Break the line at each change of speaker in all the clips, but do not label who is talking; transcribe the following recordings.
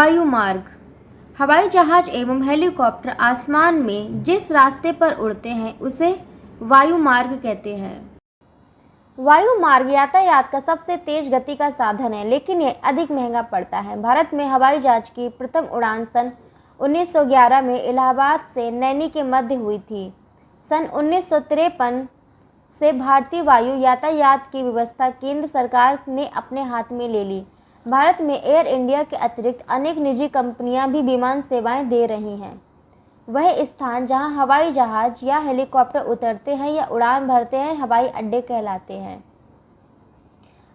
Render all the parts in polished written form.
वायु मार्ग। हवाई जहाज एवं हेलीकॉप्टर आसमान में जिस रास्ते पर उड़ते हैं उसे वायु मार्ग कहते हैं। वायु मार्ग यातायात का सबसे तेज गति का साधन है, लेकिन यह अधिक महंगा पड़ता है। भारत में हवाई जहाज की प्रथम उड़ान सन 1911 में इलाहाबाद से नैनी के मध्य हुई थी। सन 1953 से भारतीय वायु यातायात की व्यवस्था केंद्र सरकार ने अपने हाथ में ले ली। भारत में एयर इंडिया के अतिरिक्त अनेक निजी कंपनियां भी विमान सेवाएं दे रही हैं। वह स्थान जहां हवाई जहाज या हेलीकॉप्टर उतरते हैं या उड़ान भरते हैं हवाई अड्डे कहलाते हैं।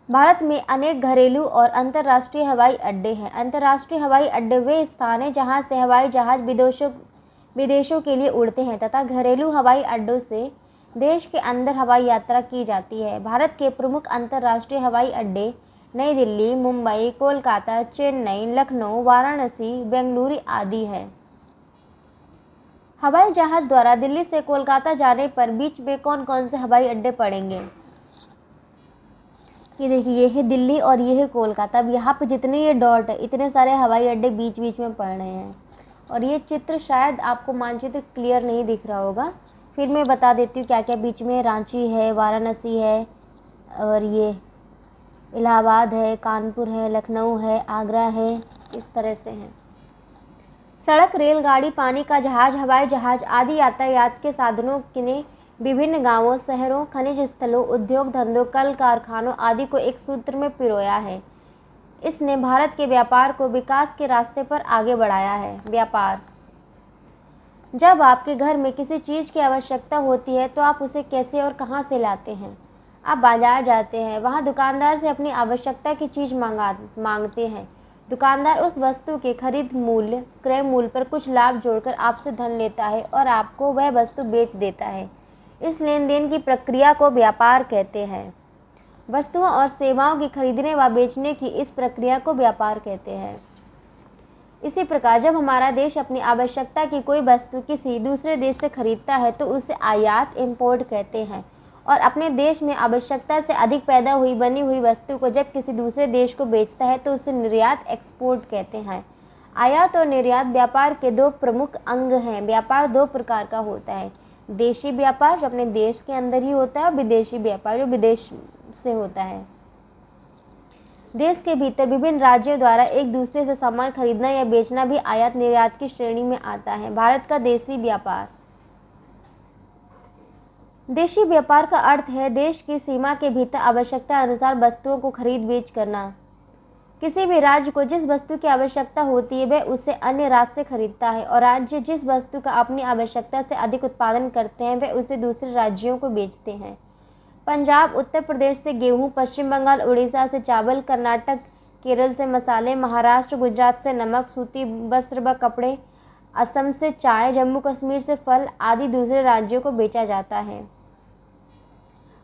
भारत में अनेक घरेलू और अंतर्राष्ट्रीय हवाई अड्डे हैं। अंतर्राष्ट्रीय हवाई अड्डे वे स्थान हैं जहां से हवाई जहाज विदेशों के लिए उड़ते हैं तथा घरेलू हवाई अड्डों से देश के अंदर हवाई यात्रा की जाती है। भारत के प्रमुख अंतर्राष्ट्रीय हवाई अड्डे नई दिल्ली, मुंबई, कोलकाता, चेन्नई, लखनऊ, वाराणसी, बेंगलुरु आदि हैं। हवाई जहाज द्वारा दिल्ली से कोलकाता जाने पर बीच में कौन कौन से हवाई अड्डे पड़ेंगे? ये देखिए, ये है दिल्ली और ये है कोलकाता। अब यहाँ पे जितने ये डॉट है इतने सारे हवाई अड्डे बीच बीच में पड़ रहे हैं। और ये चित्र शायद आपको मानचित्र क्लियर नहीं दिख रहा होगा, फिर मैं बता देती हूँ क्या क्या बीच में। रांची है, वाराणसी है, और ये इलाहाबाद है, कानपुर है, लखनऊ है, आगरा है, इस तरह से है। सड़क, रेलगाड़ी, पानी का जहाज, हवाई जहाज आदि यातायात के साधनों ने विभिन्न गांवों, शहरों, खनिज स्थलों, उद्योग धंधों, कल कारखानों आदि को एक सूत्र में पिरोया है। इसने भारत के व्यापार को विकास के रास्ते पर आगे बढ़ाया है। व्यापार। जब आपके घर में किसी चीज़ की आवश्यकता होती है तो आप उसे कैसे और कहाँ से लाते हैं? आप बाजार जाते हैं, वहाँ दुकानदार से अपनी आवश्यकता की चीज़ मांगते हैं। दुकानदार उस वस्तु के खरीद मूल्य, क्रय मूल्य पर कुछ लाभ जोड़कर आपसे धन लेता है और आपको वह वस्तु बेच देता है। इस लेन देन की प्रक्रिया को व्यापार कहते हैं। वस्तुओं और सेवाओं की खरीदने व बेचने की इस प्रक्रिया को व्यापार कहते हैं। इसी प्रकार जब हमारा देश अपनी आवश्यकता की कोई वस्तु किसी दूसरे देश से खरीदता है तो उसे आयात, इम्पोर्ट कहते हैं, और अपने देश में आवश्यकता से अधिक पैदा हुई बनी हुई वस्तु को जब किसी दूसरे देश को बेचता है तो उसे निर्यात, एक्सपोर्ट कहते हैं। आयात और निर्यात व्यापार के दो प्रमुख अंग हैं। व्यापार दो प्रकार का होता है, देशी व्यापार जो अपने देश के अंदर ही होता है और विदेशी व्यापार जो विदेश से होता है। देश के भीतर विभिन्न राज्यों द्वारा एक दूसरे से सामान खरीदना या बेचना भी आयात निर्यात की श्रेणी में आता है। भारत का देशी व्यापार। देशी व्यापार का अर्थ है देश की सीमा के भीतर आवश्यकता अनुसार वस्तुओं को खरीद बेच करना। किसी भी राज्य को जिस वस्तु की आवश्यकता होती है वह उसे अन्य राज्य से खरीदता है, और राज्य जिस वस्तु का अपनी आवश्यकता से अधिक उत्पादन करते हैं वह उसे दूसरे राज्यों को बेचते हैं। पंजाब, उत्तर प्रदेश से गेहूं, पश्चिम बंगाल, उड़ीसा से चावल, कर्नाटक, केरल से मसाले, महाराष्ट्र, गुजरात से नमक, सूती वस्त्र व कपड़े, असम से चाय, जम्मू कश्मीर से फल आदि दूसरे राज्यों को बेचा जाता है।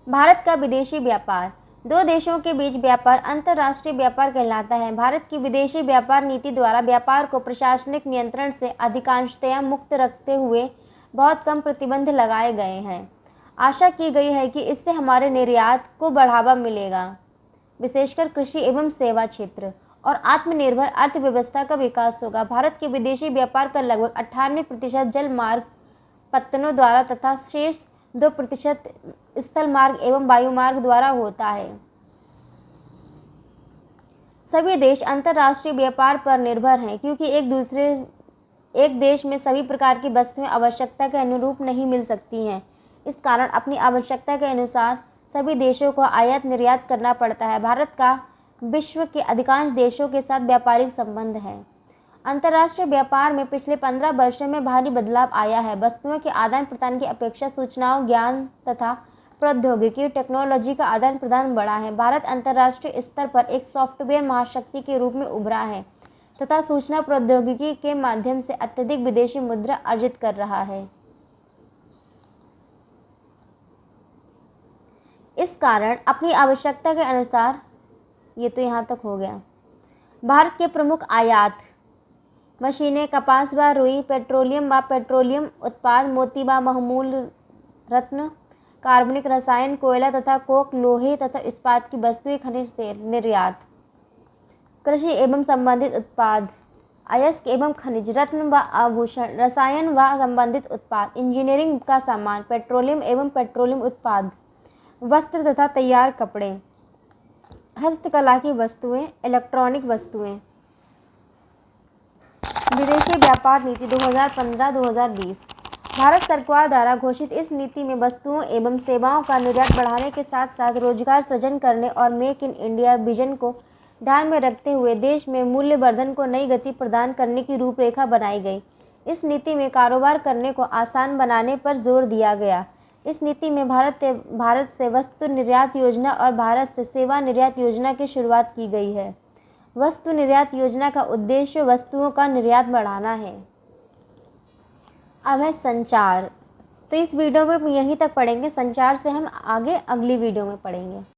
भारत का विदेशी व्यापार। दो देशों के बीच व्यापार अंतर्राष्ट्रीय व्यापार कहलाता है। भारत की विदेशी व्यापार नीति द्वारा व्यापार को प्रशासनिक नियंत्रण से अधिकांशतया मुक्त रखते हुए बहुत कम प्रतिबंध लगाए गए हैं। आशा की गई है कि इससे हमारे निर्यात को बढ़ावा मिलेगा, विशेषकर कृषि एवं सेवा क्षेत्र, और आत्मनिर्भर अर्थव्यवस्था का विकास होगा। भारत के विदेशी व्यापार का लगभग 98% जल मार्ग पत्तनों द्वारा तथा शेष 2% स्थल मार्ग एवं वायु मार्ग द्वारा होता है। सभी देश अंतर्राष्ट्रीय व्यापार पर निर्भर हैं क्योंकि एक देश में सभी प्रकार की वस्तुएं आवश्यकता के अनुरूप नहीं मिल सकती हैं। इस कारण अपनी आवश्यकता के अनुसार सभी देशों को आयात निर्यात करना पड़ता है। भारत का विश्व के अधिकांश देशों के साथ व्यापारिक संबंध है। अंतर्राष्ट्रीय व्यापार में पिछले 15 वर्षों में भारी बदलाव आया है। वस्तुओं के आदान प्रदान की अपेक्षा सूचनाओं, ज्ञान तथा प्रौद्योगिकी, टेक्नोलॉजी का आदान प्रदान बढ़ा है। भारत अंतर्राष्ट्रीय स्तर पर एक सॉफ्टवेयर महाशक्ति के रूप में उभरा है तथा सूचना प्रौद्योगिकी के माध्यम से अत्यधिक विदेशी मुद्रा अर्जित कर रहा है। इस कारण अपनी आवश्यकता के अनुसार, ये तो यहाँ तक हो गया। भारत के प्रमुख आयात: मशीनें, कपास व रुई, पेट्रोलियम उत्पाद, मोती व महमूल रत्न, कार्बनिक रसायन, कोयला तथा कोक, लोहे तथा इस्पात की वस्तुएं, खनिज तेल। निर्यात: कृषि एवं संबंधित उत्पाद, अयस्क एवं खनिज, रत्न व आभूषण, रसायन व संबंधित उत्पाद, इंजीनियरिंग का सामान, पेट्रोलियम एवं पेट्रोलियम उत्पाद, वस्त्र तथा तैयार कपड़े, हस्तकला की वस्तुएं, इलेक्ट्रॉनिक वस्तुएं। विदेशी व्यापार नीति 2015-2020। भारत सरकार द्वारा घोषित इस नीति में वस्तुओं एवं सेवाओं का निर्यात बढ़ाने के साथ साथ रोजगार सृजन करने और मेक इन इंडिया विजन को ध्यान में रखते हुए देश में मूल्यवर्धन को नई गति प्रदान करने की रूपरेखा बनाई गई। इस नीति में कारोबार करने को आसान बनाने पर जोर दिया गया। इस नीति में भारत से वस्तु निर्यात योजना और भारत से सेवा निर्यात योजना की शुरुआत की गई है। वस्तु निर्यात योजना का उद्देश्य वस्तुओं का निर्यात बढ़ाना है। अब है संचार। तो इस वीडियो में यहीं तक पढ़ेंगे, संचार से हम आगे अगली वीडियो में पढ़ेंगे।